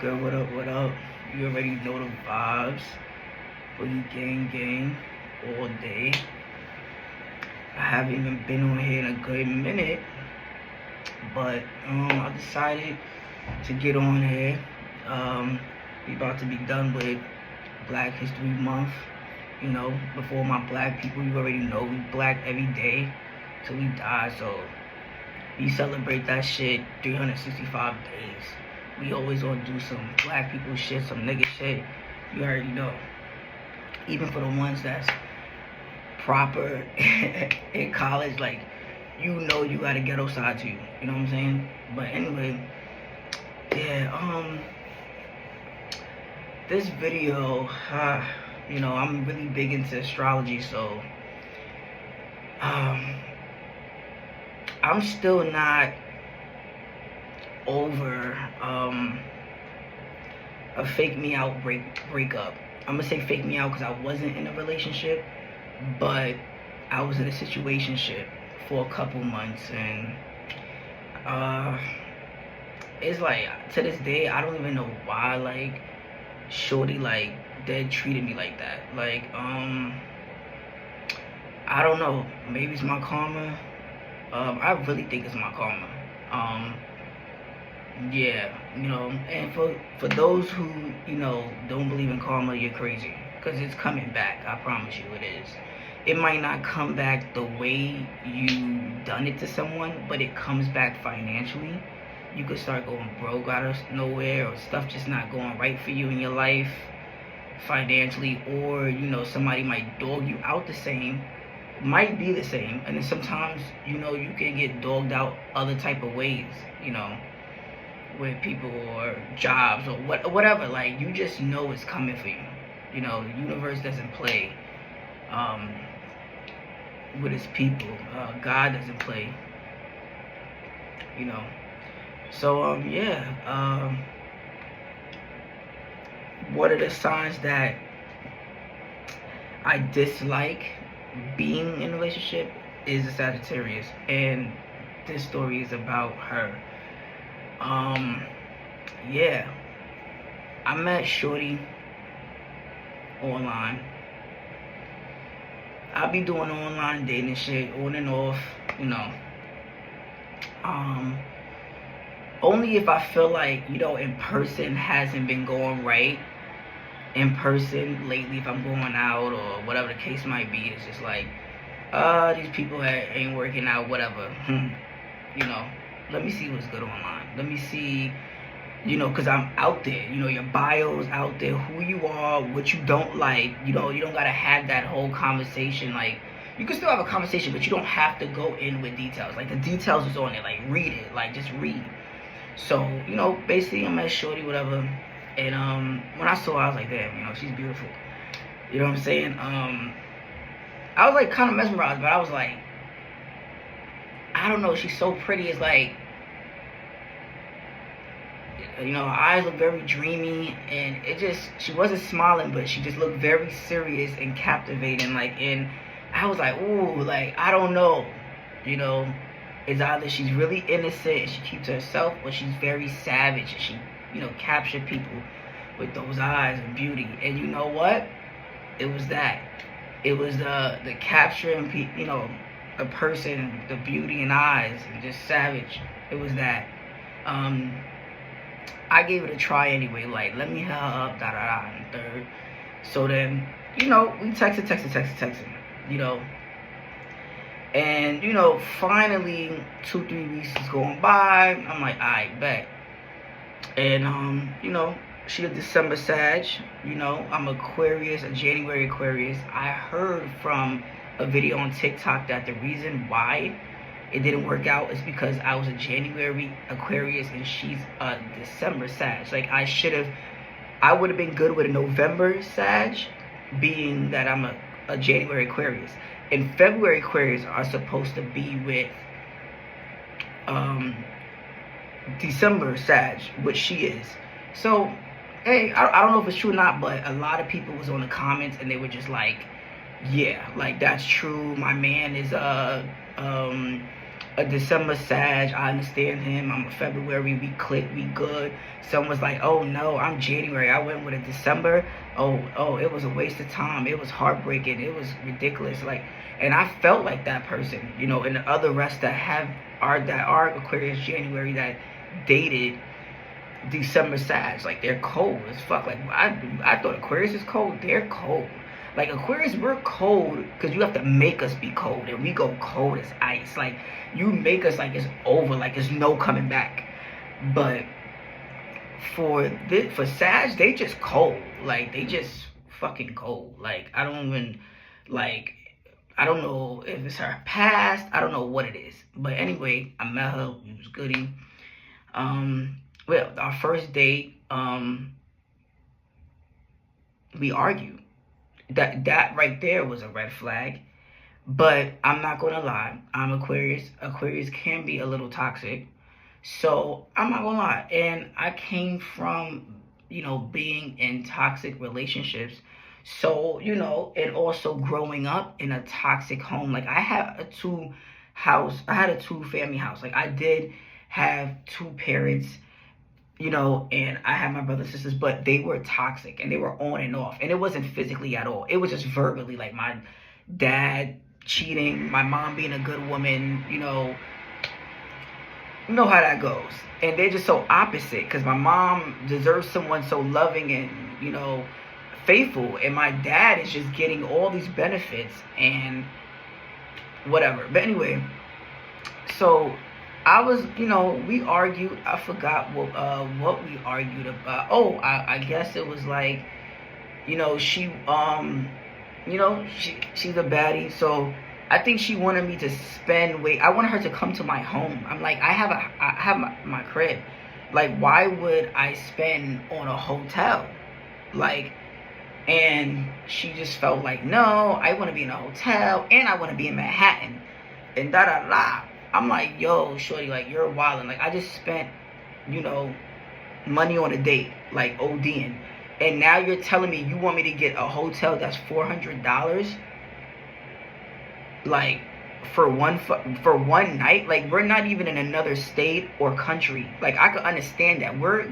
good? What up? What up? You already know the vibes. Boogie gang all day. I haven't even been on here in a good minute, but I decided to get on here. We about to be done with Black History Month. You know, before my black people, you already know we black every day till we die. So we celebrate that shit 365 days. We always gonna do some black people shit, some nigga shit. You already know. Even for the ones that's proper in college, like, you know you got a ghetto side to you. You know what I'm saying? But anyway, yeah, this video, you know, I'm really big into astrology, so I'm still not over a fake me out breakup. I'm gonna say fake me out because I wasn't in a relationship, but I was in a situationship for a couple months, and it's like, to this day, I don't even know why, like, shorty, like, dead treated me like that. Like, I don't know, maybe it's my karma. I really think it's my karma. Yeah, you know, and for those who, you know, don't believe in karma, you're crazy, because it's coming back. I promise you it is. It might not come back the way you done it to someone, but it comes back financially. You could start going broke out of nowhere, or stuff just not going right for you in your life financially, or, you know, somebody might dog you out the same, might be the same, and then sometimes, you know, you can get dogged out other type of ways, you know, with people or jobs or whatever. Like, you just know it's coming for you. You know, the universe doesn't play with its people. God doesn't play, you know. So yeah, one of the signs that I dislike being in a relationship is a Sagittarius, and this story is about her. Yeah, I met shorty online. I be doing online dating shit on and off, you know. Only if I feel like, you know, in person hasn't been going right. In person lately, if I'm going out or whatever the case might be, it's just like, these people ain't working out, whatever. You know, let me see what's good online. Let me see, you know, because I'm out there. You know, your bio's out there, who you are, what you don't like. You know, you don't got to have that whole conversation. Like, you can still have a conversation, but you don't have to go in with details. Like, the details is on it. Like, read it. Like, just read. So, you know, basically, I'm at shorty, whatever. And when I saw her, I was like, damn, you know, she's beautiful. You know what I'm saying? I was, like, kind of mesmerized, but I was like, I don't know, she's so pretty. It's like, you know, her eyes look very dreamy, and it just, she wasn't smiling, but she just looked very serious and captivating. Like, and I was like, ooh, like, I don't know, you know, it's either she's really innocent and she keeps to herself, or she's very savage and she, you know, captured people with those eyes and beauty. And you know what? It was that. It was the capturing, you know, a person, the beauty and eyes, and just savage. It was that. I gave it a try anyway. Like, let me hit her up, and third. So then, you know, we texted. You know. And, you know, finally, 2-3 weeks is going by. I'm like, alright, bet. And, you know, she a December Sag. You know, I'm Aquarius, a January Aquarius. I heard from a video on TikTok that the reason why it didn't work out is because I was a January Aquarius and she's a December Sag. Like, I would have been good with a November Sag, being that I'm a January Aquarius. And February Aquarius are supposed to be with December Sag, which she is. So, hey, I don't know if it's true or not, but a lot of people was on the comments and they were just like, yeah, like, that's true. My man is a December Sag, I understand him. I'm a February, we click, we good. Someone was like, oh no, I'm January, I went with a December. Oh, it was a waste of time. It was heartbreaking. It was ridiculous. Like, and I felt like that person, you know, and the other rest that are Aquarius January that dated December Sag. Like, they're cold as fuck. Like, I thought Aquarius is cold. They're cold. Like, Aquarius, we're cold because you have to make us be cold, and we go cold as ice. Like, you make us like it's over, like there's no coming back. But for Sag, they just cold. Like, they just fucking cold. Like, I don't even, like, I don't know if it's her past. I don't know what it is. But anyway, I met her. It was goody. Well, our first date, we argued. That right there was a red flag. But I'm not gonna lie, I'm Aquarius. Aquarius can be a little toxic. So I'm not gonna lie. And I came from, you know, being in toxic relationships. So, you know, and also growing up in a toxic home. Like, I had a two family house. Like, I did have two parents, you know, and I had my brothers and sisters, but they were toxic and they were on and off. And it wasn't physically at all. It was just verbally, like my dad cheating, my mom being a good woman, you know how that goes. And they're just so opposite, because my mom deserves someone so loving and, you know, faithful, and my dad is just getting all these benefits and whatever. But anyway, so I was, you know, we argued. I forgot what we argued about. Oh, I guess it was like, you know, she's a baddie. So I think she wanted me to spend I wanted her to come to my home. I'm like, I have my crib. Like, why would I spend on a hotel? Like, and she just felt like, no, I want to be in a hotel and I want to be in Manhattan and da da da. I'm like, yo, shorty, like, you're wildin'. Like, I just spent, you know, money on a date, like ODing. And now you're telling me you want me to get a hotel that's $400? Like, for one night? Like, we're not even in another state or country. Like, I could understand that. We're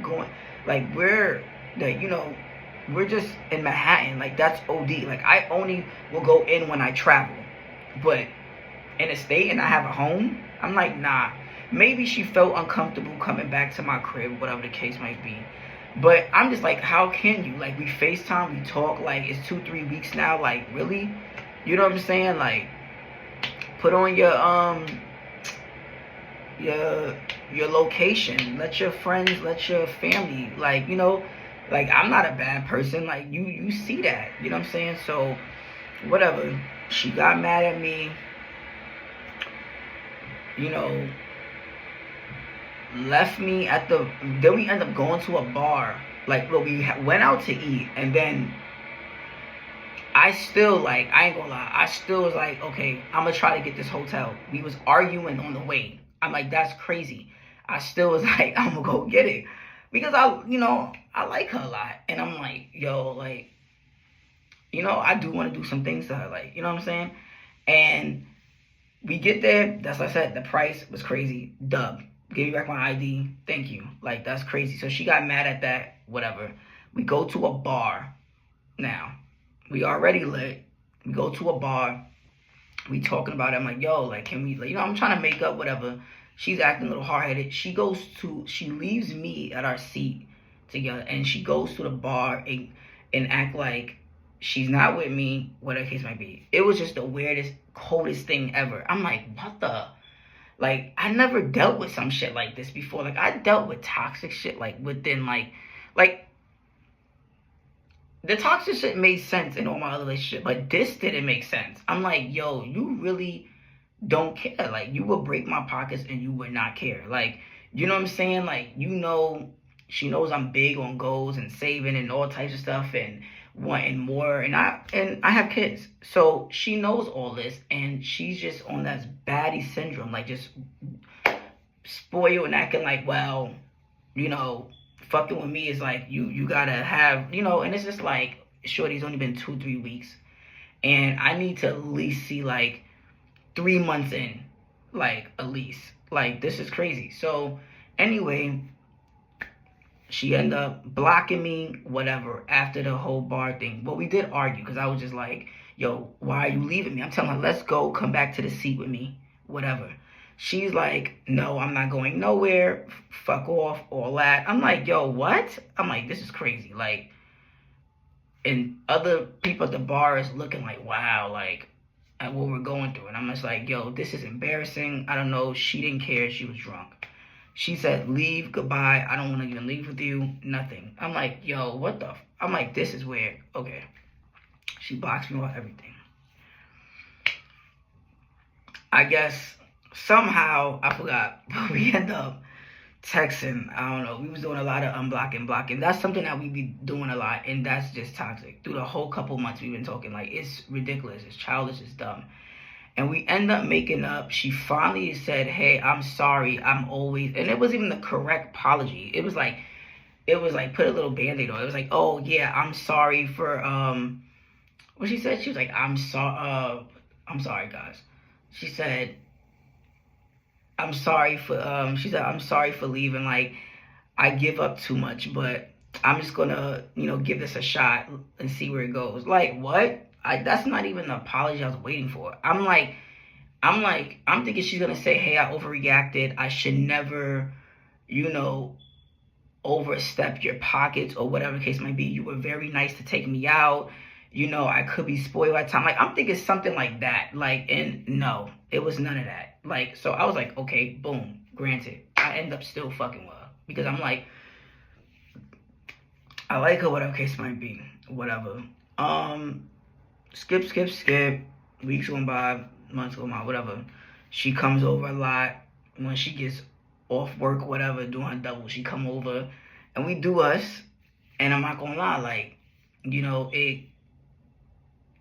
just in Manhattan. Like, that's OD. Like, I only will go in when I travel. But in a state and I have a home, I'm like, nah. Maybe she felt uncomfortable coming back to my crib, whatever the case might be. But I'm just like, how can you? Like, we FaceTime, we talk, like, it's 2-3 weeks now. Like, really? You know what I'm saying? Like, put on your location. Let your friends, let your family, like, you know, like, I'm not a bad person. Like, you see that. You know what I'm saying? So, whatever. She got mad at me. You know, left me then we end up going to a bar. Like, well, we went out to eat, and then I still, like, I ain't gonna lie, I still was like, okay, I'm gonna try to get this hotel. We was arguing on the way. I'm like, that's crazy. I still was like, I'm gonna go get it, because I like her a lot, and I'm like, yo, like, you know, I do want to do some things to her, like, you know what I'm saying? And we get there, that's what I said, the price was crazy. Dub. Give me back my ID. Thank you. Like, that's crazy. So she got mad at that, whatever. We go to a bar now. We already lit. We go to a bar. We talking about it. I'm like, yo, like, can we, like, you know, I'm trying to make up, whatever. She's acting a little hard-headed. She leaves me at our seat together, and she goes to the bar and act like she's not with me, whatever the case might be. It was just the weirdest, coldest thing ever. I'm like, what the? Like, I never dealt with some shit like this before. Like, I dealt with toxic shit, like, within, like, the toxic shit made sense in all my other relationships, but this didn't make sense. I'm like, yo, you really don't care. Like, you would break my pockets and you would not care. Like, you know what I'm saying? Like, you know, she knows I'm big on goals and saving and all types of stuff and wanting more, and I have kids, so she knows all this, and she's just on that baddie syndrome, like, just spoiled and acting like, well, you know, fucking with me is like, you gotta have, you know, and it's just like, shorty's only been 2-3 weeks, and I need to at least see, like, 3 months in, like a lease. Like, this is crazy. So anyway, she ended up blocking me, whatever, after the whole bar thing. But we did argue because I was just like, yo, why are you leaving me? I'm telling her, let's go, come back to the seat with me, whatever. She's like, no, I'm not going nowhere. Fuck off, all that. I'm like, yo, what? I'm like, this is crazy. Like, and other people at the bar is looking like, wow, like, at what we're going through. And I'm just like, yo, this is embarrassing. I don't know. She didn't care. She was drunk. She said, leave, goodbye. I don't want to even leave with you. Nothing. I'm like, yo, what the? I'm like, this is weird. Okay. She boxed me off everything. I guess somehow, I forgot, but we end up texting. I don't know. We was doing a lot of unblocking, blocking. That's something that we be doing a lot, and that's just toxic. Through the whole couple months we've been talking, like, it's ridiculous. It's childish. It's dumb. And we end up making up. She finally said, hey, I'm sorry. I'm always, and it wasn't even the correct apology. It was like put a little band-aid on. It was like, oh yeah, I'm sorry for what she said. She was like, I'm sorry guys. She said, I'm sorry for she said, I'm sorry for leaving. Like, I give up too much, but I'm just gonna, give this a shot and see where it goes. Like, what? That's not even the apology I was waiting for. I'm thinking she's gonna say, hey, I overreacted. I should never, overstep your pockets or whatever the case might be. You were very nice to take me out. I could be spoiled by time. Like, I'm thinking something like that. Like, and no, it was none of that. Like, so I was like, okay, boom, granted. I end up still fucking with her because I'm like, I like her, whatever case might be, whatever. Skip. Weeks going by, months go by, whatever. She comes over a lot when she gets off work, whatever, doing her double. She come over and we do us. And I'm not gonna lie, like,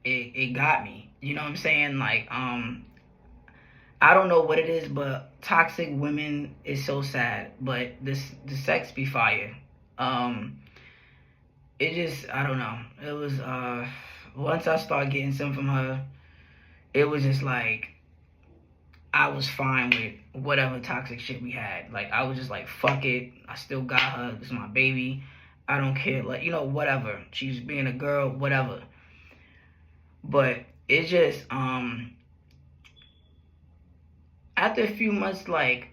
it got me. You know what I'm saying? Like, I don't know what it is, but toxic women is so sad. But the sex be fire. It just, I don't know. It was once I started getting some from her, it was just like I was fine with whatever toxic shit we had. Like, I was just like, fuck it. I still got her. This is my baby. I don't care. Like, whatever. She's being a girl, whatever. But it just, after a few months, like,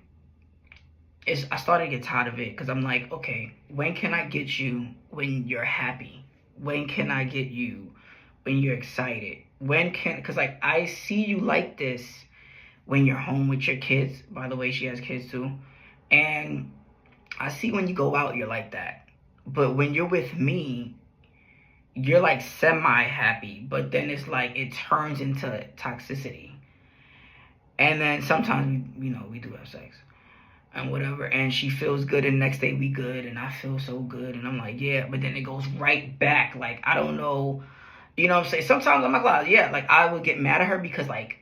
I started to get tired of it because I'm like, okay, when can I get you when you're happy? When can I get you when you're excited? Because, like, I see you like this when you're home with your kids. By the way, she has kids too. And I see when you go out, you're like that. But when you're with me, you're like semi-happy. But then it's like it turns into toxicity. And then sometimes, we do have sex and whatever. And she feels good and the next day we good. And I feel so good. And I'm like, yeah. But then it goes right back. Like, I don't know. You know what I'm saying? Sometimes I'm like, yeah. Like, I would get mad at her because, like,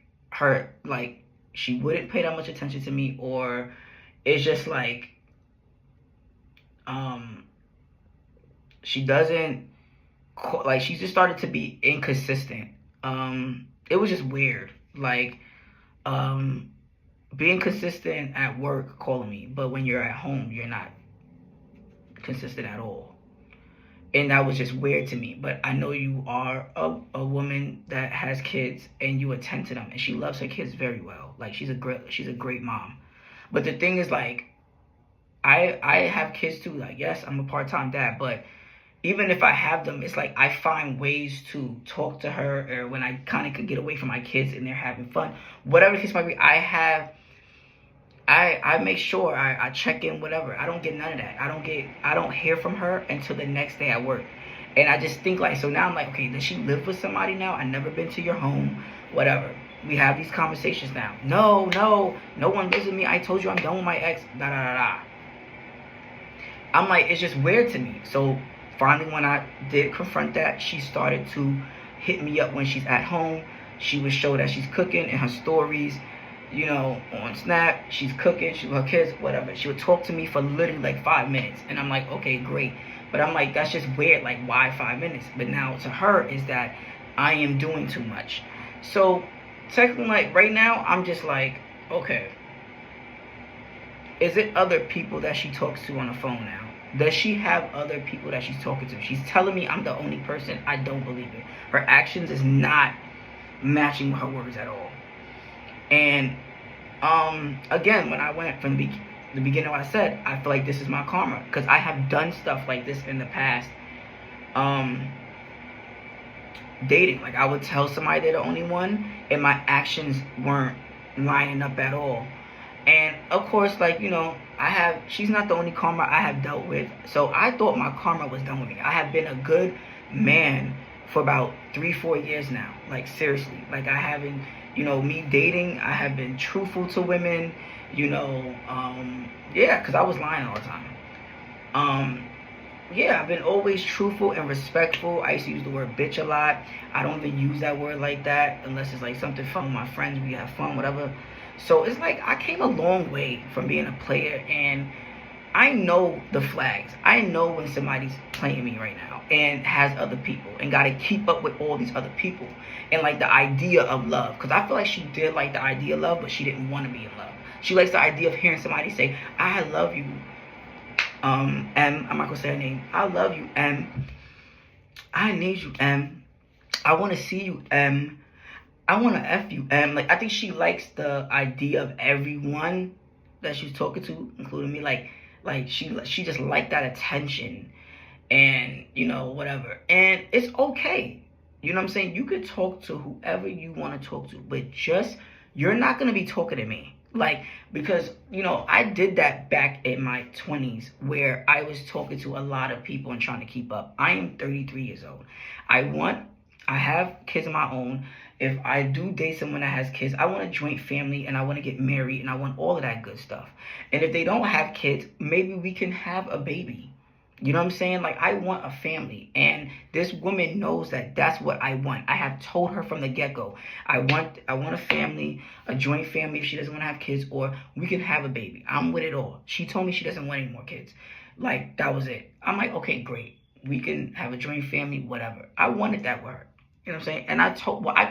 she wouldn't pay that much attention to me, or it's just like, she doesn't, like, she just started to be inconsistent. It was just weird. Like, being consistent at work, calling me, but when you're at home, you're not consistent at all. And that was just weird to me. But I know you are a woman that has kids and you attend to them, and she loves her kids very well. Like, she's a great mom. But the thing is, like, I have kids too. Like, yes, I'm a part-time dad, but even if I have them, it's like I find ways to talk to her, or when I kind of could get away from my kids and they're having fun, whatever the case might be. I make sure I check in, whatever. I don't get none of that. I don't hear from her until the next day at work. And I just think, like, so now I'm like, okay, does she live with somebody now? I've never been to your home, whatever. We have these conversations now. No one lives with me. I told you I'm done with my ex, da da da da. I'm like, it's just weird to me. So finally, when I did confront that, she started to hit me up when she's at home. She would show that she's cooking in her stories, on Snap. She's cooking, she's with her kids, whatever. She would talk to me for literally like 5 minutes. And I'm like, okay, great. But I'm like, that's just weird. Like, why 5 minutes? But now to her is that I am doing too much. So technically, like, right now, I'm just like, Okay. Is it other people that she talks to on the phone now? Does she have other people that she's talking to? She's telling me I'm the only person. I don't believe it. Her actions is not matching her words at all. And again, when I went from the beginning, what I said, I feel like this is my karma because I have done stuff like this in the past. Dating, like I would tell somebody they're the only one, and my actions weren't lining up at all. And of course, like, you know, she's not the only karma I have dealt with. So I thought my karma was done with me. I have been a good man for about 3-4 years now. Like, seriously. Like, I haven't, you know, me dating, I have been truthful to women, you know, yeah, because I was lying all the time. Yeah, I've been always truthful and respectful. I used to use the word bitch a lot. I don't even use that word like that unless it's like something fun with my friends. We have fun, whatever. So it's like I came a long way from being a player, and I know the flags. I know when somebody's playing me right now and has other people and got to keep up with all these other people and like the idea of love. Because I feel like she did like the idea of love, but she didn't want to be in love. She likes the idea of hearing somebody say, I love you. M, I'm not gonna say her name. I love you, M. I need you, M. I want to see you, M. I want to F you, M. Like, I think she likes the idea of everyone that she's talking to, including me. Like she just liked that attention and, you know, whatever. And it's okay. You know what I'm saying? You could talk to whoever you want to talk to, but just, you're not going to be talking to me. Like, because, you know, I did that back in my 20s where I was talking to a lot of people and trying to keep up. I am 33 years old. I have kids of my own. If I do date someone that has kids, I want a joint family and I want to get married and I want all of that good stuff. And if they don't have kids, maybe we can have a baby. You know what I'm saying? Like, I want a family. And this woman knows that that's what I want. I have told her from the get-go. I want a family, a joint family if she doesn't want to have kids, or we can have a baby. I'm with it all. She told me she doesn't want any more kids. Like, that was it. I'm like, okay, great. We can have a joint family, whatever. I wanted that with her. You know what I'm saying? And I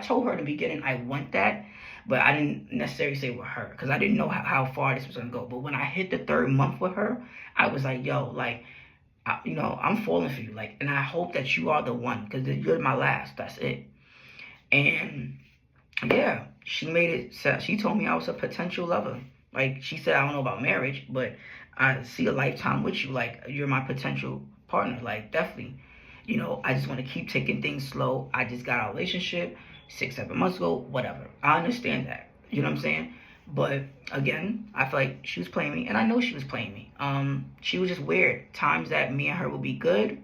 told her in the beginning I want that, but I didn't necessarily say with her because I didn't know how far this was going to go. But when I hit the 3rd month with her, I was like, yo, like, you know, I'm falling for you, like, and I hope that you are the one, because you're my last. That's it. And yeah, she made it. She told me I was a potential lover. Like, she said, I don't know about marriage, but I see a lifetime with you. Like, you're my potential partner. Like, definitely. You know, I just want to keep taking things slow. I just got a relationship 6-7 months ago, whatever. I understand that. You know what I'm saying? But again, I feel like she was playing me, and I know she was playing me. She was just weird. Times that me and her would be good,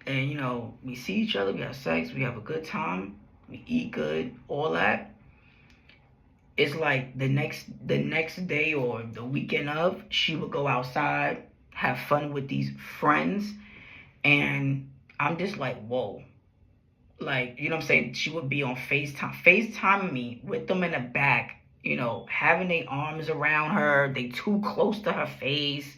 and, you know, we see each other, we have sex, we have a good time, we eat good, all that. It's like the next day or the weekend of, she would go outside, have fun with these friends, and I'm just like, whoa. Like, you know what I'm saying? She would be on FaceTiming me with them in the back, you know, having their arms around her. They too close to her face.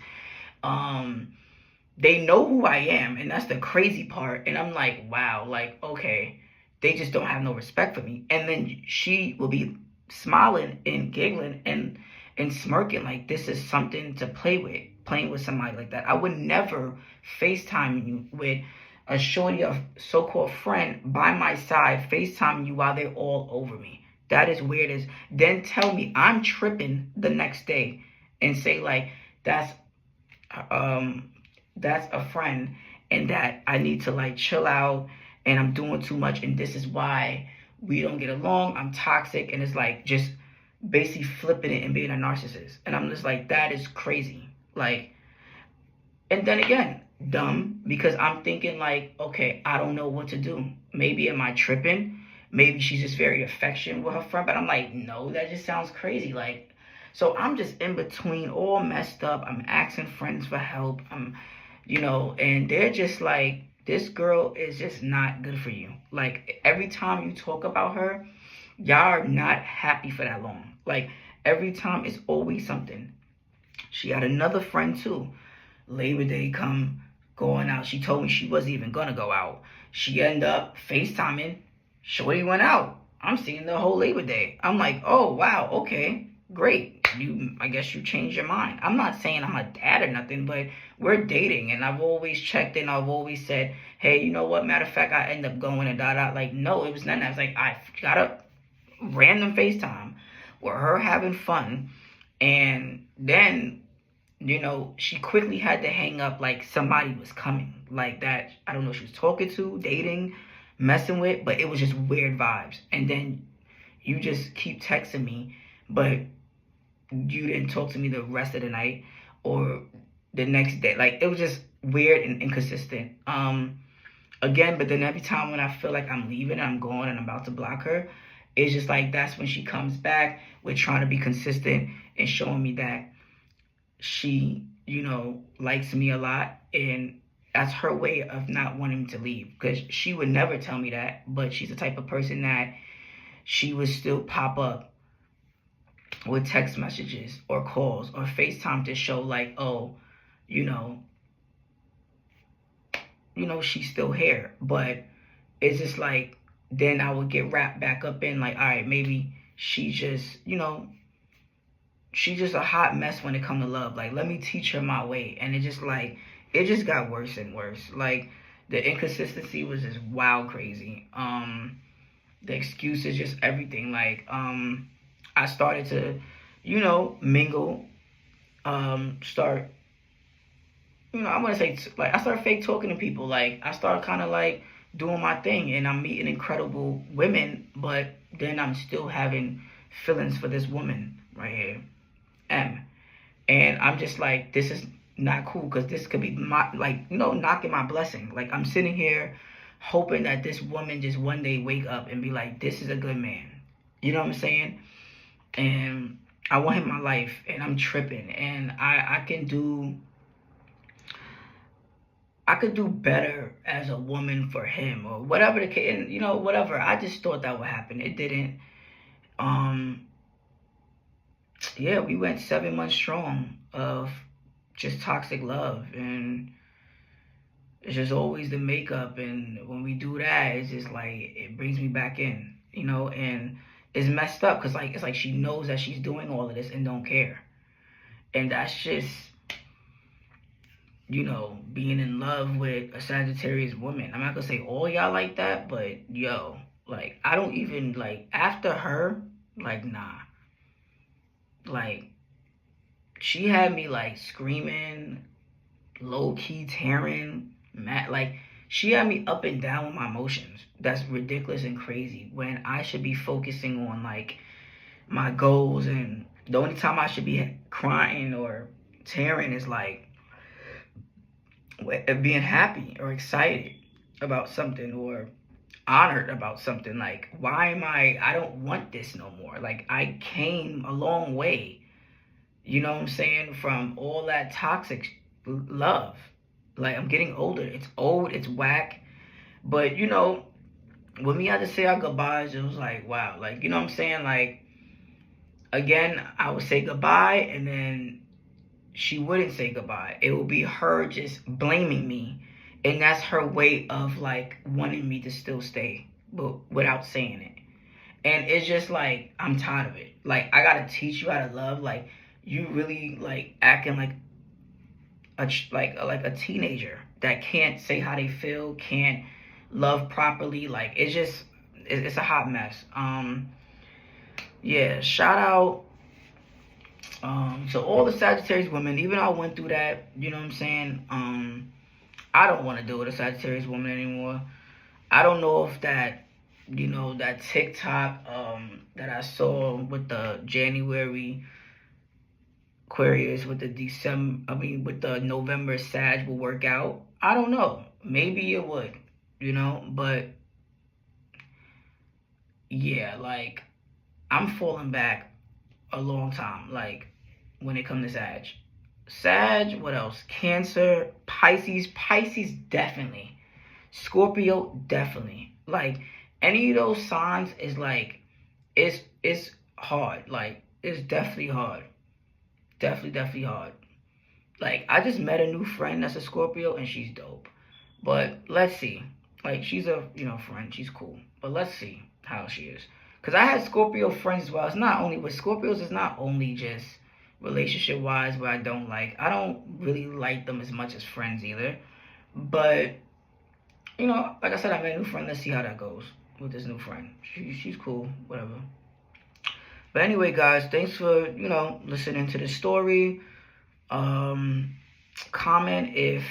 They know who I am, and that's the crazy part. And I'm like, wow, like, okay, they just don't have no respect for me. And then she will be smiling and giggling and smirking like this is something to play with, playing with somebody like that. I would never FaceTime you with a shorty, a so-called friend by my side, FaceTiming you while they're all over me. That is weird as. Then tell me I'm tripping the next day and say like that's a friend and that I need to like chill out and I'm doing too much and this is why we don't get along. I'm toxic, and it's like just basically flipping it and being a narcissist. And I'm just like, that is crazy. Like, and then again, dumb, because I'm thinking like, okay, I don't know what to do. Maybe am I tripping? Maybe she's just very affectionate with her friend, but I'm like, no, that just sounds crazy. Like, so I'm just in between, all messed up. I'm asking friends for help. You know, and they're just like, this girl is just not good for you. Like, every time you talk about her, y'all are not happy for that long. Like, every time it's always something. She had another friend too. Labor Day come, going out. She told me she wasn't even gonna go out. She ended up FaceTiming. Shorty went out. I'm seeing the whole Labor Day. I'm like, oh, wow, okay, great. I guess you changed your mind. I'm not saying I'm a dad or nothing, but we're dating, and I've always checked in. I've always said, hey, you know what? Matter of fact, I end up going and da. Like, no, it was none of that. I was like, I got a random FaceTime with her having fun, and then, she quickly had to hang up like somebody was coming. Like that, I don't know if she was talking to, dating, messing with, but it was just weird vibes. And then you just keep texting me, but you didn't talk to me the rest of the night or the next day. Like, it was just weird and inconsistent. Again, but then every time when I feel like I'm leaving and I'm going and I'm about to block her, it's just like that's when she comes back with trying to be consistent and showing me that she, likes me a lot, and that's her way of not wanting to leave, because she would never tell me that, but she's the type of person that she would still pop up with text messages or calls or FaceTime to show like, oh, she's still here. But it's just like, then I would get wrapped back up in like, all right, maybe she's just, she's just a hot mess when it comes to love. Like, let me teach her my way. And it just got worse and worse. Like, the inconsistency was just wild crazy. The excuses, just everything. Like, I started to, mingle, start, I want to say, like, I started fake talking to people. Like, I started kind of like doing my thing, and I'm meeting incredible women, but then I'm still having feelings for this woman right here, M. And I'm just like, this is not cool, because this could be my, like, knocking my blessing. Like, I'm sitting here hoping that this woman just one day wake up and be like, this is a good man. You know what I'm saying? And I want him in my life, and I'm tripping, and I could do better as a woman for him, or whatever the case, and whatever. I just thought that would happen. It didn't. Yeah, we went 7 months strong of just toxic love, and it's just always the makeup, and when we do that, it's just like, it brings me back in, and it's messed up, because like, it's like she knows that she's doing all of this and don't care. And that's just, being in love with a Sagittarius woman. I'm not gonna say all y'all like that, but yo, like, I don't even, like, after her, like, nah. Like, she had me, like, screaming, low-key tearing, mad. Like, she had me up and down with my emotions. That's ridiculous and crazy, when I should be focusing on, like, my goals, and the only time I should be crying or tearing is, like, being happy or excited about something, or honored about something. Like, I don't want this no more. Like, I came a long way, what I'm saying, from all that toxic love. Like, I'm getting older. It's old, it's whack. But, when we had to say our goodbyes, it was like, wow. Like, what I'm saying? Like, again, I would say goodbye, and then she wouldn't say goodbye. It would be her just blaming me. And that's her way of, like, wanting me to still stay, but without saying it. And it's just like, I'm tired of it. Like, I gotta teach you how to love. Like, you really, like, acting like a teenager that can't say how they feel, can't love properly. Like, it's a hot mess. Yeah, shout out to all the Sagittarius women. Even though I went through that, what I'm saying? I don't want to deal with a Sagittarius woman anymore. I don't know if that, that TikTok that I saw with the January Aquarius with the November Sag will work out. I don't know. Maybe it would, but yeah, like, I'm falling back a long time, like, when it comes to Sag. Sag, what else? Cancer, Pisces definitely. Scorpio, definitely. Like, any of those signs is like, it's hard. Like, it's definitely hard. Definitely hard. Like, I just met a new friend that's a Scorpio, and she's dope. But let's see. Like, she's a, friend. She's cool. But let's see how she is. Because I had Scorpio friends as well. It's not only with Scorpios, it's not only just relationship wise where I don't like. I don't really like them as much as friends either. But, you know, like I said, I made a new friend. Let's see how that goes with this new friend. She's cool, whatever. But anyway, guys, thanks for, you know, listening to this story. Comment if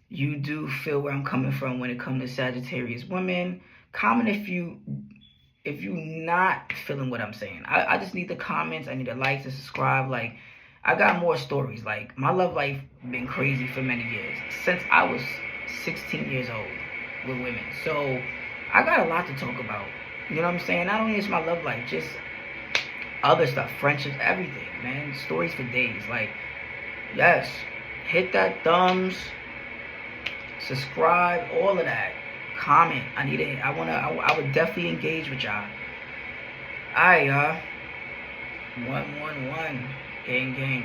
you do feel where I'm coming from when it comes to Sagittarius women. Comment if you not feeling what I'm saying. I just need the comments. I need the likes and subscribe. Like, I got more stories. Like, my love life been crazy for many years. Since I was 16 years old with women. So, I got a lot to talk about. You know what I'm saying? Not only is my love life, just other stuff, friendships, everything, man. Stories for days. Like, yes, hit that thumbs, subscribe, all of that. Comment. I would definitely engage with y'all. Alright, y'all. 111. Gang, gang.